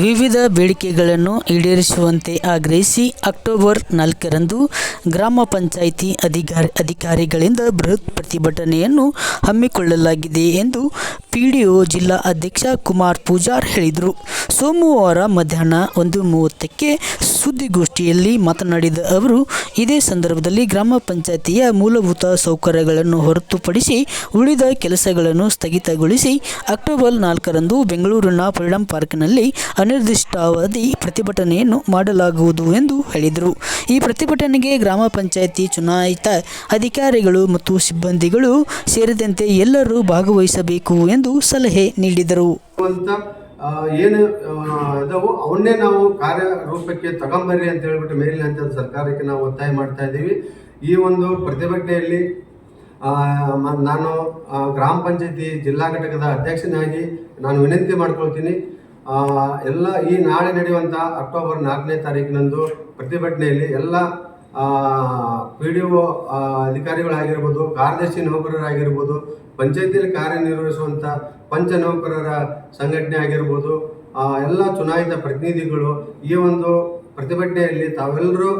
ವಿವಿಧ ಬೇಡಿಕೆಗಳನ್ನು ಈಡೇರಿಸುವಂತೆ ಆಗ್ರಹಿಸಿ ಅಕ್ಟೋಬರ್ 4ರಂದು ಗ್ರಾಮ ಪಂಚಾಯಿತಿ ಅಧಿಕಾರಿಗಳಿಂದ ಬೃಹತ್ ಪ್ರತಿಭಟನೆಯನ್ನು ಹಮ್ಮಿಕೊಳ್ಳಲಾಗಿದೆ ಎಂದು ಪಿಡಿಒ ಜಿಲ್ಲಾ ಅಧ್ಯಕ್ಷ ಕುಮಾರ್ ಪೂಜಾರ್ ಹೇಳಿದರು. ಸೋಮವಾರ ಮಧ್ಯಾಹ್ನ 1:30ಕ್ಕೆ ಸುದ್ದಿಗೋಷ್ಠಿಯಲ್ಲಿ ಮಾತನಾಡಿದ ಅವರು, ಇದೇ ಸಂದರ್ಭದಲ್ಲಿ ಗ್ರಾಮ ಪಂಚಾಯಿತಿಯ ಮೂಲಭೂತ ಸೌಕರ್ಯಗಳನ್ನು ಹೊರತುಪಡಿಸಿ ಉಳಿದ ಕೆಲಸಗಳನ್ನು ಸ್ಥಗಿತಗೊಳಿಸಿ ಅಕ್ಟೋಬರ್ 4ರಂದು ಬೆಂಗಳೂರಿನ ಫ್ರೀಡಂ ಪಾರ್ಕ್ನಲ್ಲಿ ಅನಿರ್ದಿಷ್ಟಾವಧಿ ಪ್ರತಿಭಟನೆಯನ್ನು ಮಾಡಲಾಗುವುದು ಎಂದು ಹೇಳಿದರು. ಈ ಪ್ರತಿಭಟನೆಗೆ ಗ್ರಾಮ ಪಂಚಾಯಿತಿ ಚುನಾಯಿತ ಅಧಿಕಾರಿಗಳು ಮತ್ತು ಸಿಬ್ಬಂದಿಗಳು ಸೇರಿದಂತೆ ಎಲ್ಲರೂ ಭಾಗವಹಿಸಬೇಕು ಎಂದು ಸಲಹೆ ನೀಡಿದರು. ಏನು ಇದಾವು ಅವನ್ನೇ ನಾವು ಕಾರ್ಯರೂಪಕ್ಕೆ ತಗೊಂಬರ್ರಿ ಅಂತ ಹೇಳ್ಬಿಟ್ಟು ಮೇಲಿನ ಹಂತದ ಸರ್ಕಾರಕ್ಕೆ ನಾವು ಒತ್ತಾಯ ಮಾಡ್ತಾ ಇದ್ದೀವಿ. ಈ ಒಂದು ಪ್ರತಿಭಟನೆಯಲ್ಲಿ ನಾನು ಗ್ರಾಮ ಪಂಚಾಯತಿ ಜಿಲ್ಲಾ ಘಟಕದ ಅಧ್ಯಕ್ಷನಾಗಿ ನಾನು ವಿನಂತಿ ಮಾಡ್ಕೊಳ್ತೀನಿ. ಎಲ್ಲ ಈ ನಾಳೆ ನಡೆಯುವಂಥ ಅಕ್ಟೋಬರ್ 4ನೇ ತಾರೀಕಿನಂದು ಪ್ರತಿಭಟನೆಯಲ್ಲಿ ಎಲ್ಲ PDO ಅಧಿಕಾರಿಗಳಾಗಿರ್ಬೋದು, ಕಾರ್ಯದರ್ಶಿ ನೌಕರರಾಗಿರ್ಬೋದು, ಪಂಚಾಯತಿಯಲ್ಲಿ ಕಾರ್ಯನಿರ್ವಹಿಸುವಂಥ ಪಂಚ ನೌಕರರ ಸಂಘಟನೆ ಆಗಿರ್ಬೋದು, ಎಲ್ಲ ಚುನಾಯಿತ ಪ್ರತಿನಿಧಿಗಳು ಈ ಒಂದು ಪ್ರತಿಭಟನೆಯಲ್ಲಿ ತಾವೆಲ್ಲರೂ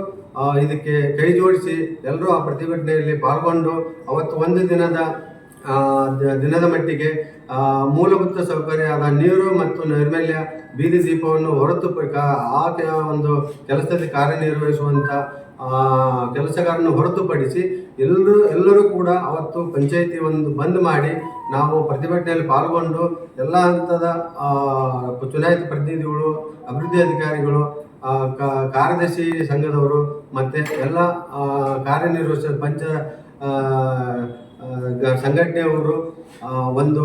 ಇದಕ್ಕೆ ಕೈ ಜೋಡಿಸಿ ಎಲ್ಲರೂ ಆ ಪ್ರತಿಭಟನೆಯಲ್ಲಿ ಪಾಲ್ಗೊಂಡು ಅವತ್ತು ಒಂದು ದಿನದ ಮಟ್ಟಿಗೆ ಮೂಲಭೂತ ಸೌಕರ್ಯವಾದ ನೀರು ಮತ್ತು ನೈರ್ಮಲ್ಯ ಬೀದಿ ದೀಪವನ್ನು ಆ ಒಂದು ಕೆಲಸದಲ್ಲಿ ಕಾರ್ಯನಿರ್ವಹಿಸುವಂಥ ಕೆಲಸಗಾರನ್ನು ಹೊರತುಪಡಿಸಿ ಎಲ್ಲರೂ ಕೂಡ ಅವತ್ತು ಪಂಚಾಯಿತಿ ಒಂದು ಬಂದ್ ಮಾಡಿ ನಾವು ಪ್ರತಿಭಟನೆಯಲ್ಲಿ ಪಾಲ್ಗೊಂಡು ಎಲ್ಲ ಹಂತದ ಚುನಾಯಿತ ಪ್ರತಿನಿಧಿಗಳು, ಅಭಿವೃದ್ಧಿ ಅಧಿಕಾರಿಗಳು, ಕಾರ್ಯದರ್ಶಿ ಸಂಘದವರು ಮತ್ತು ಎಲ್ಲ ಕಾರ್ಯನಿರ್ವಹಿಸಿದ ಸಂಘಟನೆಯವರು ಒಂದು